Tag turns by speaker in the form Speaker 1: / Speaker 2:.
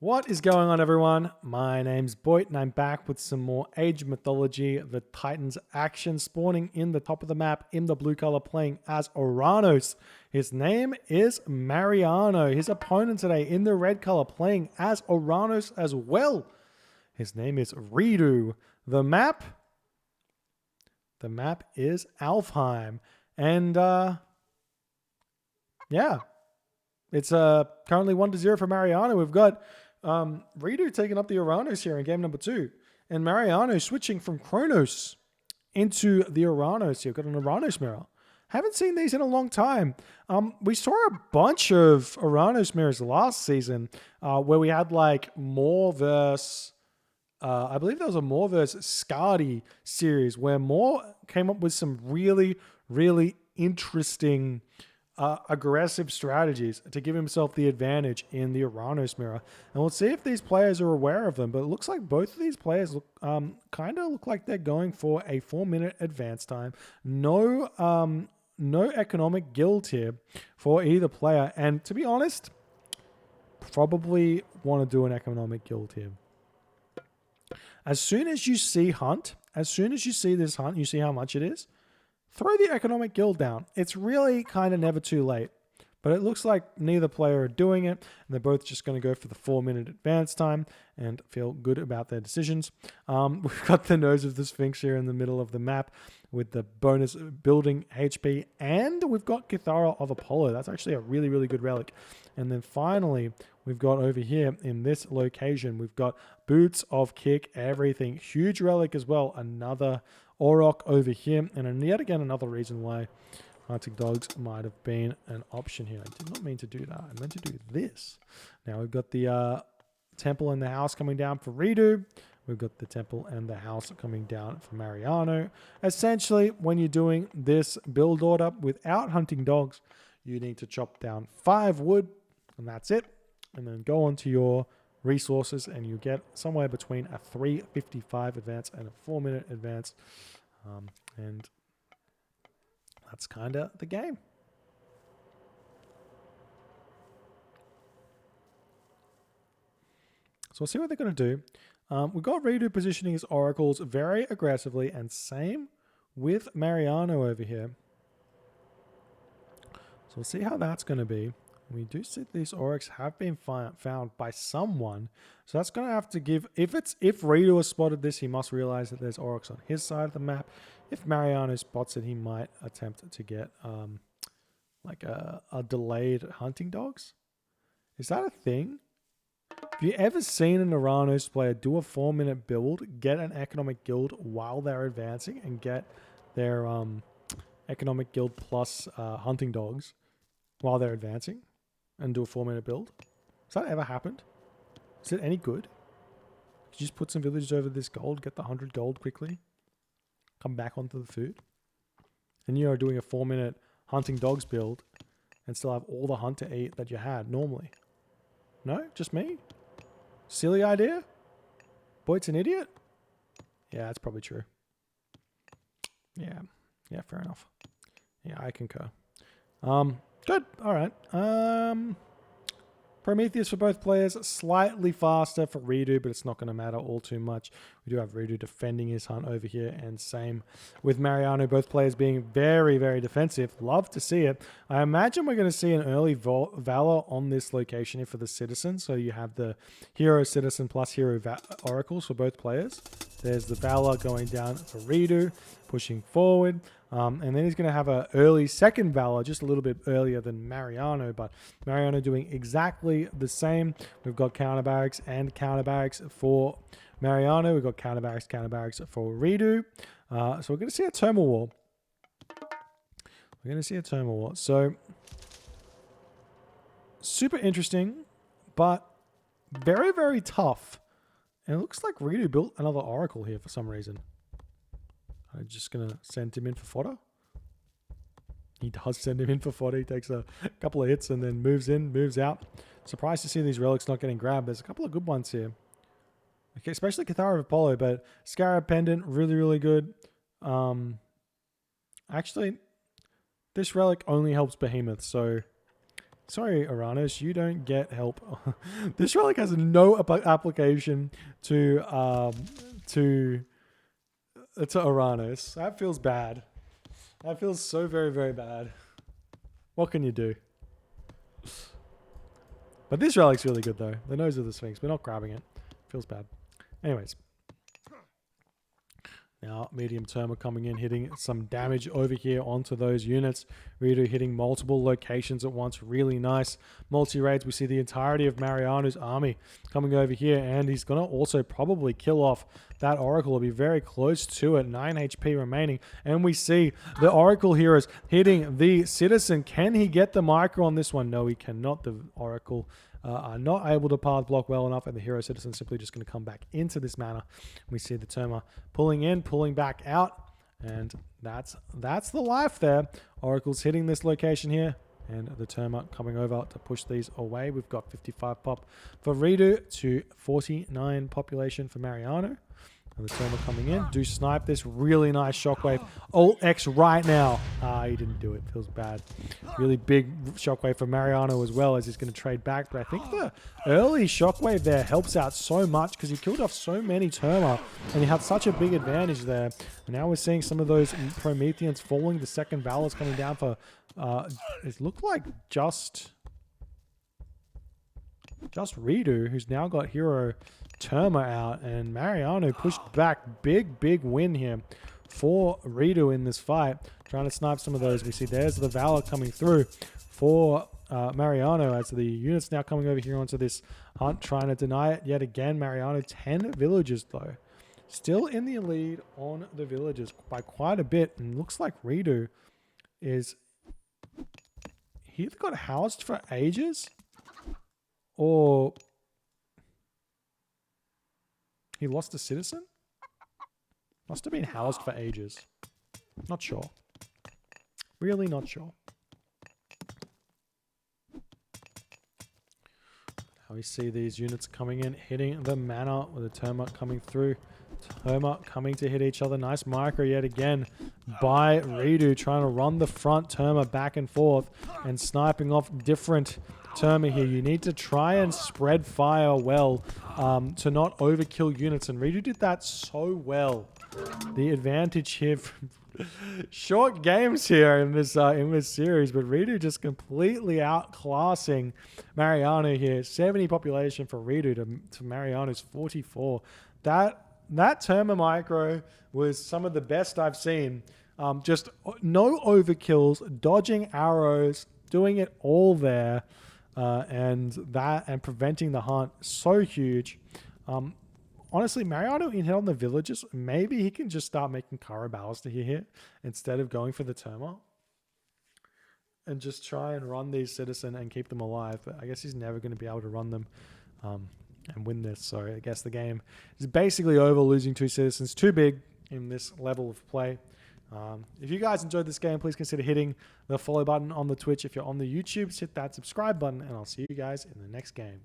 Speaker 1: What is going on, everyone? My name's Boyd, and I'm back with some more Age of Mythology, the Titans action, spawning in the top of the map in the blue color, playing as Oranos. His name is Mariano. His opponent today in the red color, playing as Oranos as well. His name is reDo. The map is Alfheim. And, yeah, it's currently 1-0 for Mariano. We've got reDo taking up the Oranos here in game number 2. And Mariano switching from Kronos into the Oranos here. Got an Oranos mirror. Haven't seen these in a long time. We saw a bunch of Oranos mirrors last season where we had like Moore versus... I believe there was a Moore versus Scardy series where Moore came up with some really, really interesting aggressive strategies to give himself the advantage in the Oranos mirror. And we'll see if these players are aware of them. But it looks like both of these players look, kind of look like they're going for a 4-minute advance time. No economic guild here for either player. And to be honest, probably want to do an economic guild here. As soon as you see Hunt, as soon as you see this Hunt, you see how much it is, throw the economic guild down. It's really kind of never too late. But it looks like neither player are doing it. And they're both just going to go for the 4-minute advance time and feel good about their decisions. We've got the Nose of the Sphinx here in the middle of the map with the bonus building HP. And we've got Kithara of Apollo. That's actually a really, really good relic. And then finally, we've got over here in this location, we've got Boots of Kick Everything. Huge relic as well. Another Auroch over here. And yet again, another reason why Hunting Dogs might have been an option here. I did not mean to do that. I meant to do this. Now we've got the temple and the house coming down for reDo. We've got the temple and the house coming down for Mariano. Essentially, when you're doing this build order without Hunting Dogs, you need to chop down 5 wood, and that's it. And then go on to your resources, and you get somewhere between a 3:55 advance and a 4-minute advance. And that's kind of the game. So we'll see what they're going to do. We've got reDo positioning his oracles very aggressively, and same with Mariano over here. So we'll see how that's going to be. We do see these Oryx have been found by someone. So that's going to have to give... If reDo has spotted this, he must realize that there's Oryx on his side of the map. If Mariano spots it, he might attempt to get like a delayed Hunting Dogs. Is that a thing? Have you ever seen an Oranos player do a 4-minute build, get an economic guild while they're advancing, and get their economic guild plus Hunting Dogs while they're advancing? And do a 4-minute build? Has that ever happened? Is it any good? You just put some villagers over this gold, get the 100 gold quickly, come back onto the food, and you are doing a 4-minute Hunting Dogs build and still have all the hunt to eat that you had normally. No? Just me? Silly idea? Boyd's an idiot? Yeah, that's probably true. Yeah. Yeah, fair enough. Yeah, I concur. Good. All right. Prometheus for both players. Slightly faster for reDo, but it's not going to matter all too much. We do have reDo defending his hunt over here, and same with Mariano. Both players being very, very defensive. Love to see it. I imagine we're going to see an early Valor on this location here for the Citizen. So you have the Hero Citizen plus Hero Oracles for both players. There's the Valor going down for reDo, pushing forward. And then he's going to have an early second Valor, just a little bit earlier than Mariano, but Mariano doing exactly the same. We've got counter barracks and counter barracks for Mariano. We've got counter barracks for reDo. So we're going to see a Thermal War. We're going to see a Thermal War. So super interesting, but very, very tough. And it looks like reDo built another Oracle here for some reason. I'm just going to send him in for fodder. He does send him in for fodder. He takes a couple of hits and then moves in, moves out. Surprised to see these relics not getting grabbed. There's a couple of good ones here. Okay, especially Kithara of Apollo, but Scarab Pendant, really, really good. Actually, this relic only helps Behemoth, so Sorry, Oranos, you don't get help. This relic has no application to Oranos. That feels bad. That feels so very, very bad. What can you do? But this relic's really good though. The nose of the Sphinx. We're not grabbing it. Feels bad. Anyways. Now, medium term are coming in, hitting some damage over here onto those units. reDo hitting multiple locations at once. Really nice multi-raids. We see the entirety of Mariano's army coming over here, and he's going to also probably kill off that Oracle. Will be very close to it. 9 HP remaining. And we see the Oracle heroes hitting the Citizen. Can he get the micro on this one? No, he cannot. The Oracle are not able to path block well enough, and the hero Citizen simply just going to come back into this manner. We see the Terma pulling in, pulling back out, and that's the life there. Oracle's hitting this location here, and the Terma coming over to push these away. We've got 55 pop for reDo to 49 population for Mariano. And the Terma coming in. Do snipe this. Really nice shockwave. Alt X right now. He didn't do it. Feels bad. Really big shockwave for Mariano as well, as he's going to trade back. But I think the early shockwave there helps out so much because he killed off so many Terma and he had such a big advantage there. And now we're seeing some of those Prometheans falling. The second Valor's coming down for... it looked like just reDo, who's now got hero Terma out, and Mariano pushed back. Big win here for reDo in this fight. Trying to snipe some of those. We see there's the Valor coming through for Mariano, as the units now coming over here onto this hunt, trying to deny it yet again. Mariano, 10 villagers though. Still in the lead on the villagers by quite a bit, and looks like reDo is... he either got housed for ages, or he lost a Citizen? Must have been housed for ages. Not sure. Really not sure. Now we see these units coming in, hitting the manor with the Terma coming through. Terma coming to hit each other. Nice micro yet again by reDo, trying to run the front Terma back and forth and sniping off different Terma here. You need to try and spread fire well to not overkill units, and reDo did that so well. The advantage here from short games here in this series, but reDo just completely outclassing Mariano here. 70 population for reDo to Mariano's 44. That Terma micro was some of the best I've seen. Just no overkills, dodging arrows, doing it all there, and preventing the hunt. So huge. Honestly, Mariano in hit on the villagers. Maybe he can just start making Kara Ballista here instead of going for the Terma, and just try and run these Citizen and keep them alive. But I guess he's never going to be able to run them and win this. So I guess the game is basically over, losing 2 Citizens. Too big in this level of play. If you guys enjoyed this game, please consider hitting the follow button on the Twitch. If you're on the YouTube, hit that subscribe button, and I'll see you guys in the next game.